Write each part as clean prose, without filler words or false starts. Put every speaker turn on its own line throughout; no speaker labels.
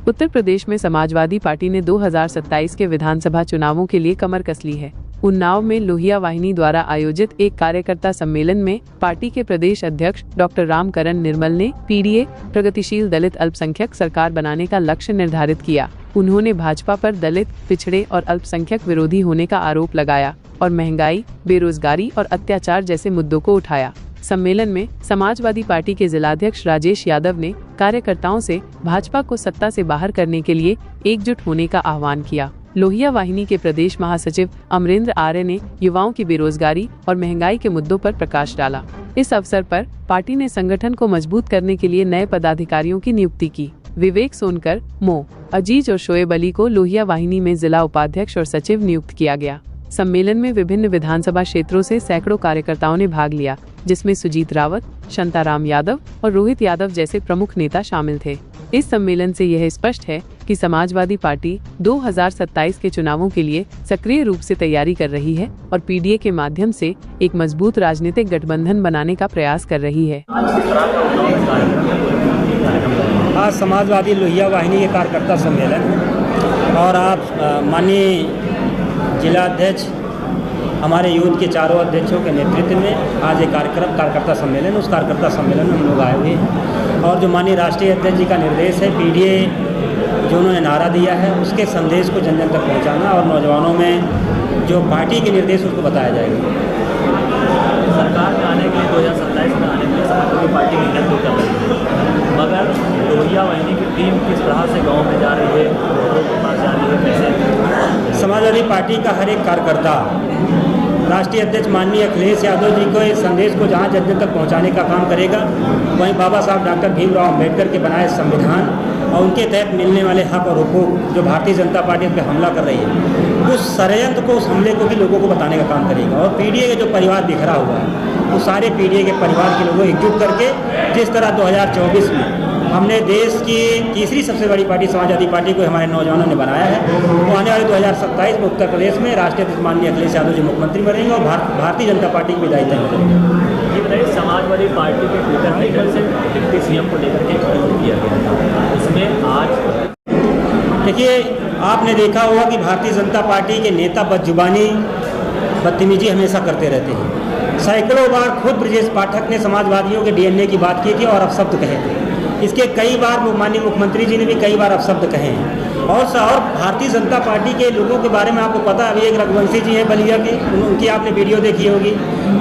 उत्तर प्रदेश में समाजवादी पार्टी ने 2027 के विधानसभा चुनावों के लिए कमर कस ली है। उन्नाव में लोहिया वाहिनी द्वारा आयोजित एक कार्यकर्ता सम्मेलन में पार्टी के प्रदेश अध्यक्ष डॉक्टर रामकरण निर्मल ने पीडीए प्रगतिशील दलित अल्पसंख्यक सरकार बनाने का लक्ष्य निर्धारित किया। उन्होंने भाजपा पर दलित, पिछड़े और अल्पसंख्यक विरोधी होने का आरोप लगाया और महंगाई, बेरोजगारी और अत्याचार जैसे मुद्दों को उठाया। सम्मेलन में समाजवादी पार्टी के जिलाध्यक्ष राजेश यादव ने कार्यकर्ताओं से भाजपा को सत्ता से बाहर करने के लिए एकजुट होने का आह्वान किया। लोहिया वाहिनी के प्रदेश महासचिव अमरेंद्र आर्य ने युवाओं की बेरोजगारी और महंगाई के मुद्दों पर प्रकाश डाला। इस अवसर पर पार्टी ने संगठन को मजबूत करने के लिए नए पदाधिकारियों की नियुक्ति की। विवेक सोनकर, मो अजीज और शोएब अली को लोहिया वाहिनी में जिला उपाध्यक्ष और सचिव नियुक्त किया गया। सम्मेलन में विभिन्न विधानसभा क्षेत्रों से सैकड़ों कार्यकर्ताओं ने भाग लिया, जिसमें सुजीत रावत, शांताराम यादव और रोहित यादव जैसे प्रमुख नेता शामिल थे। इस सम्मेलन से यह स्पष्ट है कि समाजवादी पार्टी 2027 के चुनावों के लिए सक्रिय रूप से तैयारी कर रही है और पीडीए के माध्यम से एक मजबूत राजनीतिक गठबंधन बनाने का प्रयास कर रही है।
आज समाजवादी लोहिया वाहिनी के कार्यकर्ता सम्मेलन और आप माननीय जिलाध्यक्ष हमारे यूथ के चारों अध्यक्षों के नेतृत्व में आज एक कार्यकर्ता सम्मेलन, उस कार्यकर्ता सम्मेलन में हम लोग आए हुए हैं और जो माननीय राष्ट्रीय अध्यक्ष जी का निर्देश है, पीडीए जो उन्होंने नारा दिया है उसके संदेश को जन जन तक पहुंचाना और नौजवानों में जो पार्टी के निर्देश उसको बताया जाएगा।
सरकार में आने के लिए 2027 में आने के लिए समाजवादी पार्टी मेहनत कर रही है, मगर लोहिया वाहिनी की टीम किस तरह से गाँव में जा रही है, लोगों के पास जा रही है, कैसे?
समाजवादी पार्टी का हर एक कार्यकर्ता राष्ट्रीय अध्यक्ष माननीय अखिलेश यादव जी को इस संदेश को जहां जन जन तक पहुंचाने का काम करेगा, वहीं बाबा साहब डॉक्टर भीमराव अम्बेडकर के बनाए संविधान और उनके तहत मिलने वाले हक और हुकूक जो भारतीय जनता पार्टी पर हमला कर रही है, उस षड्यंत्र को, उस हमले को भी लोगों को बताने का काम करेगा। और पीडीए के जो परिवार बिखरा हुआ है, वो सारे पीडीए के परिवार के लोगों को एकजुट करके जिस तरह 2024 में हमने देश की तीसरी सबसे बड़ी पार्टी समाजवादी पार्टी को हमारे नौजवानों ने बनाया है, वो आने वाले 2027 में उत्तर प्रदेश में राष्ट्रीय अध्यक्ष माननीय अखिलेश यादव जी मुख्यमंत्री बनेंगे और भारतीय जनता पार्टी की विदाई तय करेंगे।
ये बताइए, समाजवादी पार्टी के ट्विटर हैंडल से डिप्टी सीएम को लेकर के ट्वीट किया गया था, उसमें आज
देखिए, आपने देखा होगा कि भारतीय जनता पार्टी के नेता बदजुबानी, बदतमीजी हमेशा करते रहते हैं। सैकड़ों बार खुद ब्रजेश पाठक ने समाजवादियों के डीएनए की बात की थी और अपशब्द कहे थे। इसके कई बार माननीय मुख्यमंत्री जी ने भी कई बार अपशब्द कहे हैं। और भारतीय जनता पार्टी के लोगों के बारे में आपको पता है, अभी एक रघुवंशी जी हैं बलिया के, उनकी आपने वीडियो देखी होगी।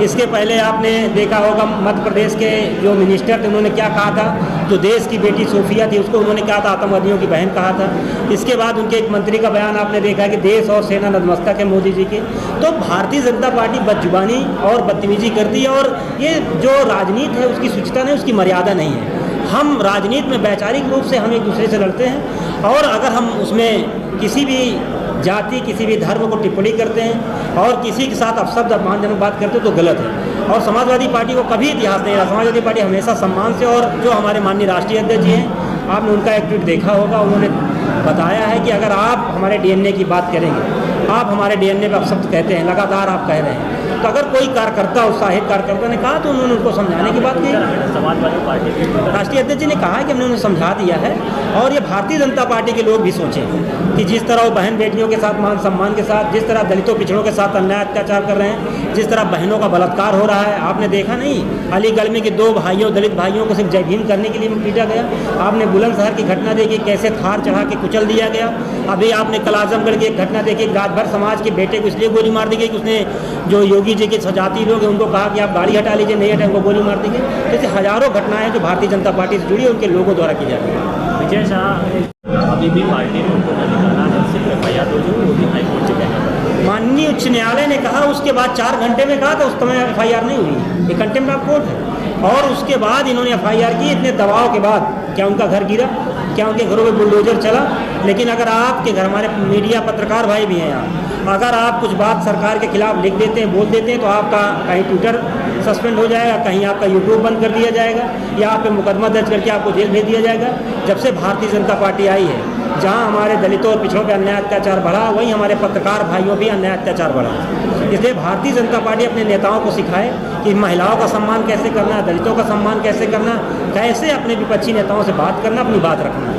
इसके पहले आपने देखा होगा मध्य प्रदेश के जो मिनिस्टर थे, उन्होंने क्या कहा था, जो देश की बेटी सोफिया थी उसको उन्होंने कहा था आतंकवादियों की बहन कहा था। इसके बाद उनके एक मंत्री का बयान आपने देखा कि देश और सेना नतमस्तक है मोदी जी के। तो भारतीय जनता पार्टी बदजुबानी और बदतमीजी करती है और ये जो राजनीति है उसकी शुचिता नहीं, उसकी मर्यादा नहीं है। हम राजनीति में वैचारिक रूप से हम एक दूसरे से लड़ते हैं और अगर हम उसमें किसी भी जाति, किसी भी धर्म को टिप्पणी करते हैं और किसी के साथ अपशब्द अपमानजनक बात करते हैं तो गलत है। और समाजवादी पार्टी को कभी इतिहास नहीं रहा, समाजवादी पार्टी हमेशा सम्मान से, और जो हमारे माननीय राष्ट्रीय अध्यक्ष जी हैं, आपने उनका एक ट्वीट देखा होगा, उन्होंने बताया है कि अगर आप हमारे डीएनए की बात करेंगे, आप हमारे डीएनए पर अपशब्द कहते हैं, लगातार आप कह रहे हैं, तो अगर कोई कार्यकर्ता, उत्साहित कार्यकर्ता ने कहा तो उन्होंने उनको समझाने की बात की।
समाजवादी पार्टी के
राष्ट्रीय अध्यक्ष जी ने कहा है कि हमने उन्हें समझा दिया है और ये भारतीय जनता पार्टी के लोग भी सोचें कि जिस तरह वो बहन बेटियों के साथ मान सम्मान के साथ, जिस तरह दलितों पिछड़ों के साथ अन्याय अत्याचार कर रहे हैं, जिस तरह बहनों का बलात्कार हो रहा है। आपने देखा नहीं, अलीगढ़ में कि 2 भाइयों, दलित भाइयों को सिर्फ जय भीम करने के लिए पीटा गया। आपने बुलंदशहर की घटना देखी, कैसे थार चढ़ा के कुचल दिया गया। अभी आपने कल आजमगढ़ की एक घटना देखी, राजभर समाज के बेटे को इसलिए गोली मार दी गई कि उसने जो योगी जी के सजाती लोग हैं उनको कहा कि आप गाड़ी हटा लीजिए, नहीं हटाए उनको गोली मार दी गई। जैसे हजारों घटनाएं जो भारतीय जनता पार्टी से जुड़ी है उनके लोगों द्वारा की जाती है।
विजय शाह अभी भी पार्टी में उनको निकालना है, सिर्फ एफआईआर हो जो वो भी हाईकोर्ट से कहना।
माननीय उच्च न्यायालय ने कहा, उसके बाद 4 घंटे में कहा था, उस समय एफआईआर नहीं हुई, ये कंटेम्प्ट ऑफ कोर्ट है। और उसके बाद इन्होंने एफआईआर की, इतने दबाव के बाद क्या उनका घर गिरा, क्या उनके घरों में बुलडोजर चला? लेकिन अगर आपके घर, हमारे मीडिया पत्रकार भाई भी हैं यहाँ, अगर आप कुछ बात सरकार के खिलाफ लिख देते हैं, बोल देते हैं, तो आपका कहीं ट्विटर सस्पेंड हो जाएगा, कहीं आपका यूट्यूब बंद कर दिया जाएगा या आप पे मुकदमा दर्ज करके आपको जेल भेज दिया जाएगा। जब से भारतीय जनता पार्टी आई है, जहाँ हमारे दलितों और पिछड़ों पर अन्याय अत्याचार बढ़ा, वहीं हमारे पत्रकार भाइयों भी अन्याय अत्याचार बढ़ा। इसलिए भारतीय जनता पार्टी अपने नेताओं को सिखाए कि महिलाओं का सम्मान कैसे करना, दलितों का सम्मान कैसे करना, कैसे अपने विपक्षी नेताओं से बात करना, अपनी बात रखना।